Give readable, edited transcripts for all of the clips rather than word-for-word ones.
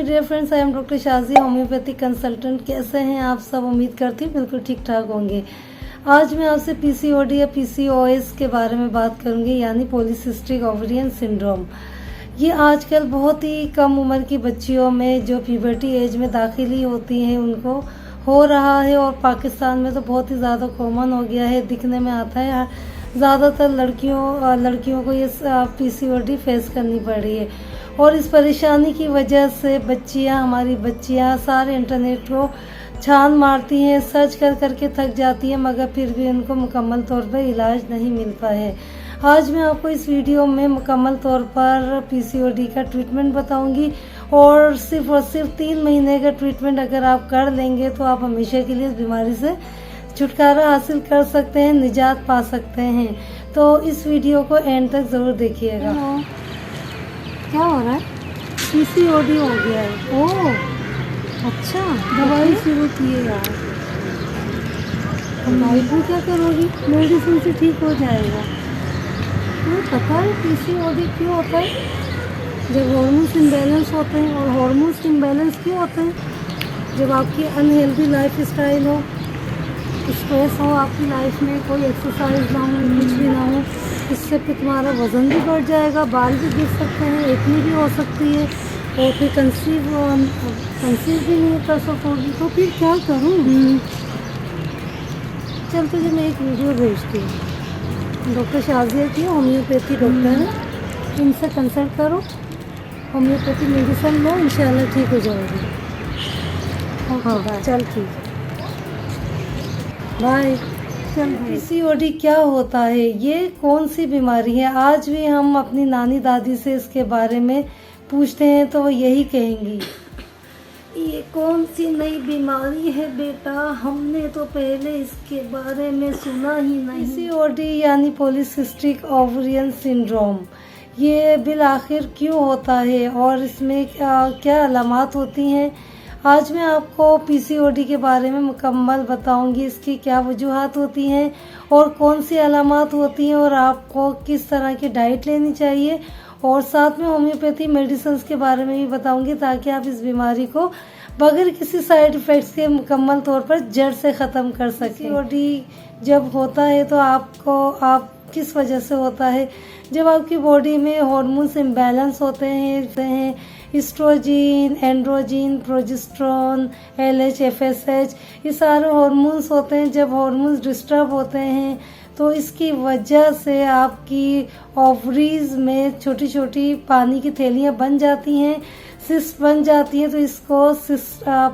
Dear friends, I am doctor Shazia, homeopathic consultant. कैसे हैं आप सब? उम्मीद करती हूँ बिल्कुल ठीक ठाक होंगे। आज मैं आपसे पीसीओडी या पीसीओएस के बारे में बात करूंगी, यानी पॉलीसिस्टिक ओवेरियन सिंड्रोम। ये आजकल बहुत ही कम उम्र की बच्चियों में जो प्यूबर्टी एज में दाखिली होती हैं उनको हो रहा है, और पाकिस्तान में तो बहुत ही ज़्यादा कॉमन हो गया है, दिखने में आता है। ज़्यादातर लड़कियों को ये पीसीओडी फेस करनी पड़ रही है, और इस परेशानी की वजह से हमारी बच्चियां सारे इंटरनेट को छान मारती हैं, सर्च कर करके थक जाती हैं, मगर फिर भी उनको मुकम्मल तौर पर इलाज नहीं मिलता है। आज मैं आपको इस वीडियो में मुकम्मल तौर पर पीसीओडी का ट्रीटमेंट बताऊंगी, और सिर्फ 3 महीने का ट्रीटमेंट अगर आप कर लेंगे तो आप हमेशा के लिए इस बीमारी से छुटकारा हासिल कर सकते हैं, निजात पा सकते हैं। तो इस वीडियो को एंड तक ज़रूर देखिएगा। क्या हो रहा है? पीसीओडी हो गया है। ओह अच्छा, दवाई शुरू किएगा। दवाई को क्या करोगी? मेडिसिन से ठीक हो जाएगा। तुम्हें पता है पीसीओडी क्यों होता है? जब हार्मोन्स इम्बैलेंस होते हैं। और हार्मोन्स इम्बैलेंस क्यों होते हैं? जब आपकी अनहेल्दी लाइफ स्टाइल हो, स्ट्रेस हो आपकी लाइफ में, कोई एक्सरसाइज ना हो, कुछ भी ना हो, इससे फिर तुम्हारा वज़न भी बढ़ जाएगा, बाल भी गिर सकते हैं, एक्ने भी हो सकती है, और फिर कंसीव भी नहीं कर सकोगी। तो फिर क्या करूँ? चल तुझे मैं एक वीडियो भेजती हूँ। डॉक्टर शाजिया की होम्योपैथी डॉक्टर है, इनसे कंसल्ट करो, होम्योपैथी मेडिसिन लो, इंशाल्लाह ठीक हो जाएगी। हाँ चल ठीक है, बाय। पीसीओडी क्या होता है? ये कौन सी बीमारी है? आज भी हम अपनी नानी दादी से इसके बारे में पूछते हैं तो वो यही कहेंगी, ये कौन सी नई बीमारी है बेटा, हमने तो पहले इसके बारे में सुना ही नहीं। पीसीओडी यानी पॉलीसिस्टिक ओवेरियन सिंड्रोम, ये बिल आखिर क्यों होता है और इसमें क्या अलामात होती हैं? आज मैं आपको पीसीओडी के बारे में मुकम्मल बताऊंगी, इसकी क्या वजूहात होती हैं और कौन सी अलामात होती हैं, और आपको किस तरह की डाइट लेनी चाहिए, और साथ में होम्योपैथी मेडिसिन के बारे में भी बताऊंगी, ताकि आप इस बीमारी को बगैर किसी साइड इफ़ेक्ट्स के मुकम्मल तौर पर जड़ से ख़त्म कर सकें। पीसीओडी जब होता है तो आप किस वजह से होता है? जब आपकी बॉडी में हार्मोन्स इम्बैलेंस होते हैं, estrogen, androgen, progesterone, LH, FSH, ये सारे हार्मोन्स होते हैं। जब हार्मोन्स डिस्टर्ब होते हैं तो इसकी वजह से आपकी ओवरीज में छोटी छोटी पानी की थैलियाँ बन जाती हैं, सिस्ट बन जाती है, तो इसको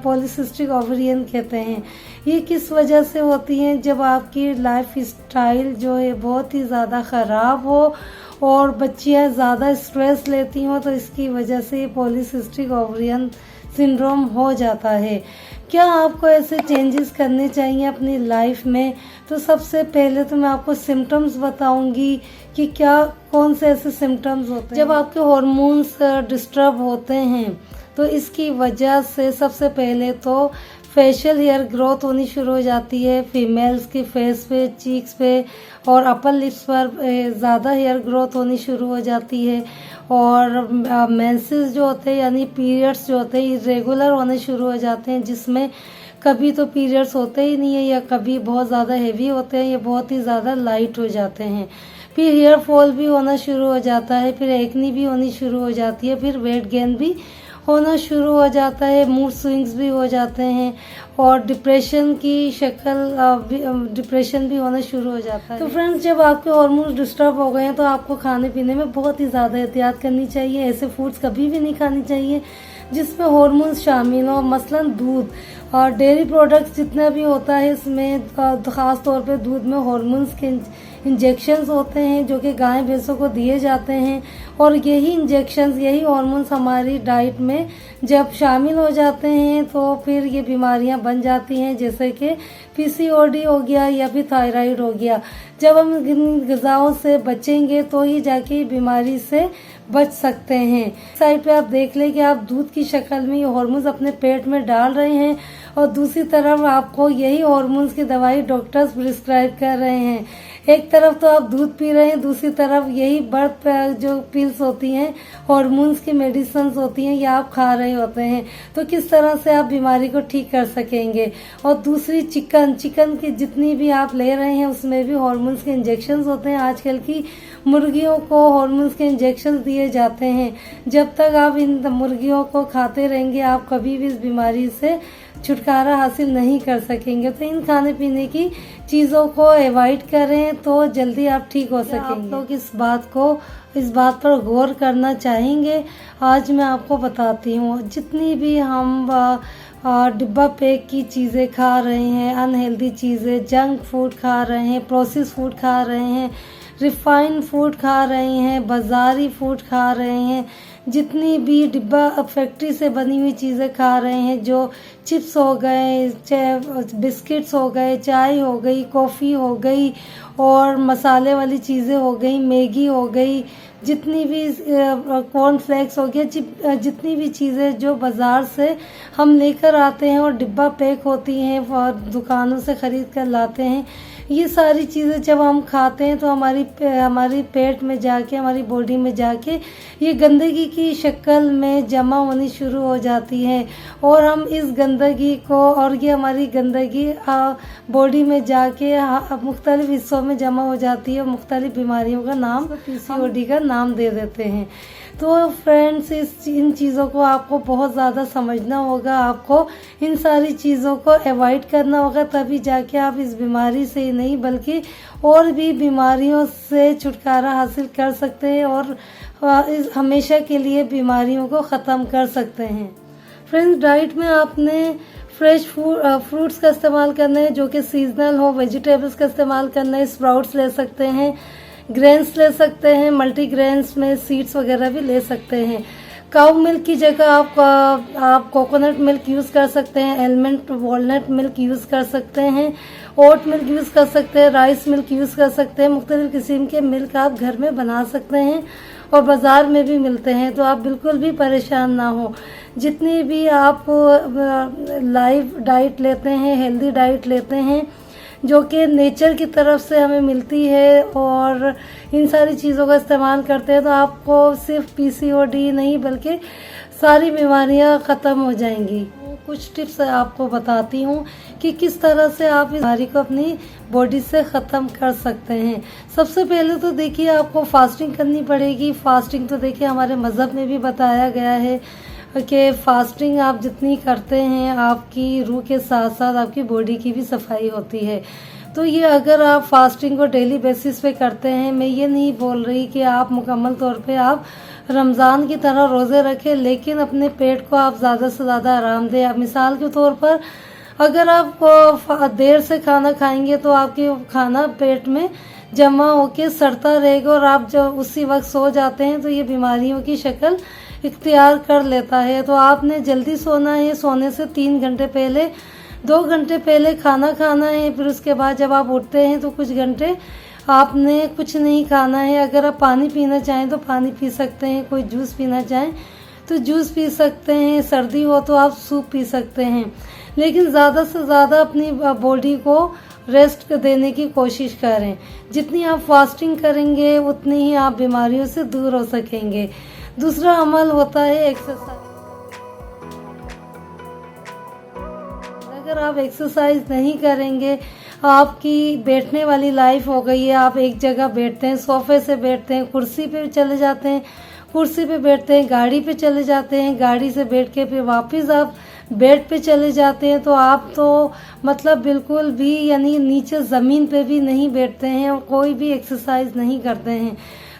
पॉलीसिस्टिक ओवेरियन कहते हैं। ये किस वजह से होती हैं? जब आपकी लाइफ स्टाइल जो है बहुत ही ज़्यादा ख़राब हो और बच्चियां ज़्यादा स्ट्रेस लेती हों, तो इसकी वजह से पॉलीसिस्टिक ओवेरियन सिंड्रोम हो जाता है। क्या आपको ऐसे चेंजेस करने चाहिए अपनी लाइफ में? तो सबसे पहले तो मैं आपको सिम्टम्स बताऊंगी कि कौन से ऐसे सिम्टम्स होते हैं। जब आपके हार्मोन्स डिस्टर्ब होते हैं तो इसकी वजह से सबसे पहले तो फेशियल हेयर ग्रोथ होनी शुरू हो जाती है। फीमेल्स के फेस पे, चीक्स पे और अपर लिप्स पर ज़्यादा हेयर ग्रोथ होनी शुरू हो जाती है, और मेंसेस जो होते हैं यानी पीरियड्स जो होते हैं इरेगुलर होने शुरू हो जाते हैं, जिसमें कभी तो पीरियड्स होते ही नहीं है, या कभी बहुत ज़्यादा हेवी होते हैं, या बहुत ही ज़्यादा लाइट हो जाते हैं। फिर हेयर फॉल भी होना शुरू हो जाता है, फिर एक्नी भी होनी शुरू हो जाती है, फिर वेट गेन भी होना शुरू हो जाता है, मूड स्विंग्स भी हो जाते हैं, और डिप्रेशन भी होना शुरू हो जाता है। तो फ्रेंड्स, जब आपके हार्मोन्स डिस्टर्ब हो गए हैं तो आपको खाने पीने में बहुत ही ज़्यादा एहतियात करनी चाहिए। ऐसे फूड्स कभी भी नहीं खाने चाहिए जिसमें हार्मोन्स शामिल हो, मसलन दूध और डेयरी प्रोडक्ट्स जितना भी होता है, इसमें ख़ास तौर पे दूध में हार्मोन्स के इंजेक्शंस होते हैं जो कि गाय भैंसों को दिए जाते हैं, और यही इंजेक्शंस, यही हार्मोन्स हमारी डाइट में जब शामिल हो जाते हैं तो फिर ये बीमारियां बन जाती हैं, जैसे कि पीसीओडी हो गया या फिर थायराइड हो गया। जब हम इन ग़िज़ाओं से बचेंगे तो ही जाके बीमारी से बच सकते हैं। साइड पे आप देख लें कि आप दूध की शक्ल में ये हार्मोन्स अपने पेट में डाल रहे हैं, और दूसरी तरफ आपको यही हार्मोन्स की दवाई डॉक्टर्स प्रिस्क्राइब कर रहे हैं। एक तरफ तो आप दूध पी रहे हैं, दूसरी तरफ यही बर्थ जो पिल्स होती हैं, हॉर्मोन्स की मेडिसिन होती हैं, ये आप खा रहे होते हैं। तो किस तरह से आप बीमारी को ठीक कर सकेंगे। और दूसरी चिकन की जितनी भी आप ले रहे हैं उसमें भी हॉर्मोन्स के इंजेक्शन होते हैं। आजकल की मुर्गियों को हॉर्मोन्स के इंजेक्शन दिए जाते हैं। जब तक आप इन मुर्गियों को खाते रहेंगे आप कभी भी इस बीमारी से छुटकारा हासिल नहीं कर सकेंगे। तो इन खाने पीने की चीज़ों को अवॉइड करें तो जल्दी आप ठीक हो सकेंगे। आप लोग इस बात पर गौर करना चाहेंगे। आज मैं आपको बताती हूँ, जितनी भी हम डिब्बा पैक की चीज़ें खा रहे हैं, अनहेल्दी चीज़ें, जंक फूड खा रहे हैं, प्रोसेस फूड खा रहे हैं, रिफाइंड फूड खा रहे हैं, बाज़ारी फूड खा रहे हैं, जितनी भी डिब्बा फैक्ट्री से बनी हुई चीज़ें खा रहे हैं, जो चिप्स हो गए, बिस्किट्स हो गए, चाय हो गई, कॉफ़ी हो गई और मसाले वाली चीज़ें हो गई, मैगी हो गई, जितनी भी कॉर्नफ्लेक्स हो गया, जितनी भी चीज़ें जो बाज़ार से हम लेकर आते हैं और डिब्बा पैक होती हैं और दुकानों से ख़रीद कर लाते हैं, ये सारी चीज़ें जब हम खाते हैं तो हमारी पेट में जाके, हमारी बॉडी में जाके ये गंदगी की शक्ल में जमा होनी शुरू हो जाती है। और हम इस गंदगी को, और ये हमारी गंदगी बॉडी में जाके मुख्तलिफ हिस्सों में जमा हो जाती है, मुख्तलिफ बीमारियों का नाम, PCOD का नाम दे देते हैं। तो फ्रेंड्स, इन चीज़ों को आपको बहुत ज़्यादा समझना होगा, आपको इन सारी चीज़ों को अवॉइड करना होगा, तभी जाके आप इस बीमारी से ही नहीं बल्कि और भी बीमारियों से छुटकारा हासिल कर सकते हैं और हमेशा के लिए बीमारियों को ख़त्म कर सकते हैं। फ्रेंड्स, डाइट में आपने फ्रेश फ्रूट्स का इस्तेमाल करना है जो कि सीजनल हो, वेजिटेबल्स का इस्तेमाल करना है, स्प्राउट्स ले सकते हैं, ग्रेन्स ले सकते हैं, मल्टीग्रेन्स में सीड्स वगैरह भी ले सकते हैं। काउ मिल्क की जगह आप कोकोनट मिल्क यूज़ कर सकते हैं, एलमंड वॉलनट मिल्क यूज़ कर सकते हैं, ओट मिल्क यूज़ कर सकते हैं, राइस मिल्क यूज़ कर सकते हैं। मुख्तलिफ किस्म के मिल्क आप घर में बना सकते हैं और बाज़ार में भी मिलते हैं, तो आप बिल्कुल भी परेशान ना हो। जितनी भी आप लाइव डाइट लेते हैं, हेल्दी डाइट लेते हैं जो कि नेचर की तरफ से हमें मिलती है और इन सारी चीज़ों का इस्तेमाल करते हैं, तो आपको सिर्फ PCOD नहीं बल्कि सारी बीमारियां ख़त्म हो जाएंगी। कुछ टिप्स आपको बताती हूँ कि किस तरह से आप इस बीमारी को अपनी बॉडी से ख़त्म कर सकते हैं। सबसे पहले तो देखिए, आपको फास्टिंग करनी पड़ेगी। फास्टिंग तो देखिए हमारे मज़हब में भी बताया गया है कि फास्टिंग आप जितनी करते हैं आपकी रूह के साथ साथ आपकी बॉडी की भी सफाई होती है। तो ये अगर आप फास्टिंग को डेली बेसिस पे करते हैं, मैं ये नहीं बोल रही कि आप मुकम्मल तौर पे आप रमज़ान की तरह रोज़े रखें, लेकिन अपने पेट को आप ज़्यादा से ज़्यादा आराम दें। अब मिसाल के तौर पर अगर आप देर से खाना खाएंगे तो आपके खाना पेट में जमा होकर सड़ता रहेगा और आप जब उसी वक्त सो जाते हैं तो ये बीमारियों की शक्ल इख्तियार कर लेता है। तो आपने जल्दी सोना है, सोने से 3 घंटे पहले, 2 घंटे पहले खाना खाना है। फिर उसके बाद जब आप उठते हैं तो कुछ घंटे आपने कुछ नहीं खाना है। अगर आप पानी पीना चाहें तो पानी पी सकते हैं, कोई जूस पीना चाहें तो जूस पी सकते हैं, सर्दी हो तो आप सूप पी सकते हैं, लेकिन ज़्यादा से ज़्यादा अपनी बॉडी को रेस्ट देने की कोशिश करें। जितनी आप फास्टिंग करेंगे उतनी ही आप बीमारियों से दूर हो सकेंगे। दूसरा अमल होता है एक्सरसाइज। अगर आप एक्सरसाइज नहीं करेंगे, आपकी बैठने वाली लाइफ हो गई है, आप एक जगह बैठते हैं, सोफे से बैठते हैं, कुर्सी पे चले जाते हैं, कुर्सी पे बैठते हैं, गाड़ी पे चले जाते हैं, गाड़ी से बैठ के फिर वापस आप बेड पे चले जाते हैं, तो आप तो मतलब बिल्कुल भी यानी नीचे ज़मीन पे भी नहीं बैठते हैं और कोई भी एक्सरसाइज नहीं करते हैं।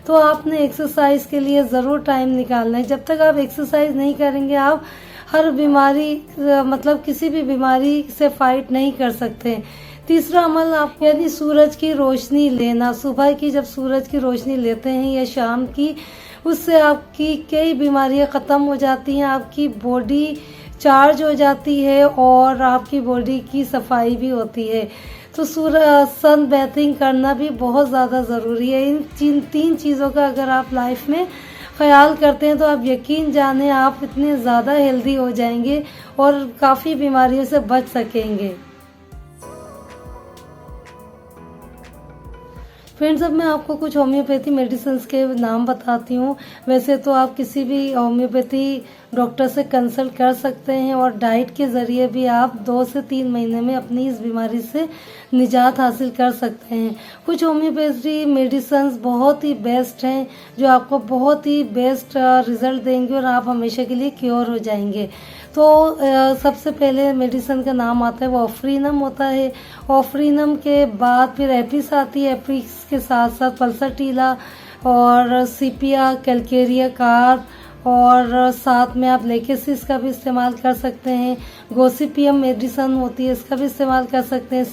तो आपने एक्सरसाइज के लिए ज़रूर टाइम निकालना है। जब तक आप एक्सरसाइज नहीं करेंगे आप हर बीमारी मतलब किसी भी बीमारी से फाइट नहीं कर सकते। तीसरा अमल आप यानी सूरज की रोशनी लेना। सुबह की जब सूरज की रोशनी लेते हैं या शाम की, उससे आपकी कई बीमारियां ख़त्म हो जाती हैं, आपकी बॉडी चार्ज हो जाती है और आपकी बॉडी की सफाई भी होती है। तो सन बैथिंग करना भी बहुत ज़्यादा ज़रूरी है। इन 3 चीज़ों का अगर आप लाइफ में ख्याल करते हैं तो आप यकीन जाने आप इतने ज़्यादा हेल्दी हो जाएंगे और काफ़ी बीमारियों से बच सकेंगे। फ्रेंड्स, अब मैं आपको कुछ होम्योपैथी मेडिसिन के नाम बताती हूँ। वैसे तो आप किसी भी होम्योपैथी डॉक्टर से कंसल्ट कर सकते हैं और डाइट के ज़रिए भी आप 2 से 3 महीने में अपनी इस बीमारी से निजात हासिल कर सकते हैं। कुछ होम्योपैथी मेडिसिन बहुत ही बेस्ट हैं जो आपको बहुत ही बेस्ट रिजल्ट देंगे और आप हमेशा के लिए क्योर हो जाएंगे। तो सबसे पहले मेडिसिन का नाम आता है वो ऑफ्रीनम होता है। ऑफ्रीनम के बाद फिर एपिस आती है। एपिस के साथ साथ पल्सटीला और सीपिया, कैलकेरिया कार्प और साथ में आप लेकेसिस का भी इस्तेमाल कर सकते हैं। गोसिपियम मेडिसिन होती है, इसका भी इस्तेमाल कर सकते हैं।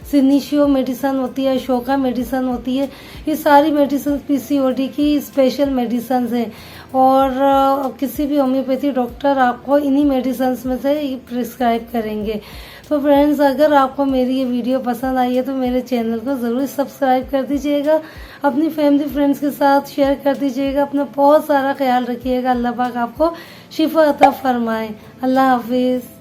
सिनिशियो मेडिसिन होती है, अशोका मेडिसिन होती है। ये सारी मेडिसिन पीसीओडी की स्पेशल मेडिसिन है और किसी भी होम्योपैथी डॉक्टर आपको इन्हीं मेडिसिन में से प्रिस्क्राइब करेंगे। तो फ्रेंड्स, अगर आपको मेरी ये वीडियो पसंद आई है तो मेरे चैनल को ज़रूर सब्सक्राइब कर दीजिएगा, अपनी फैमिली फ्रेंड्स के साथ शेयर कर दीजिएगा। अपना बहुत सारा ख्याल रखिएगा। अल्लाह पाक आपको शिफा अता फरमाए। अल्लाह हाफिज़।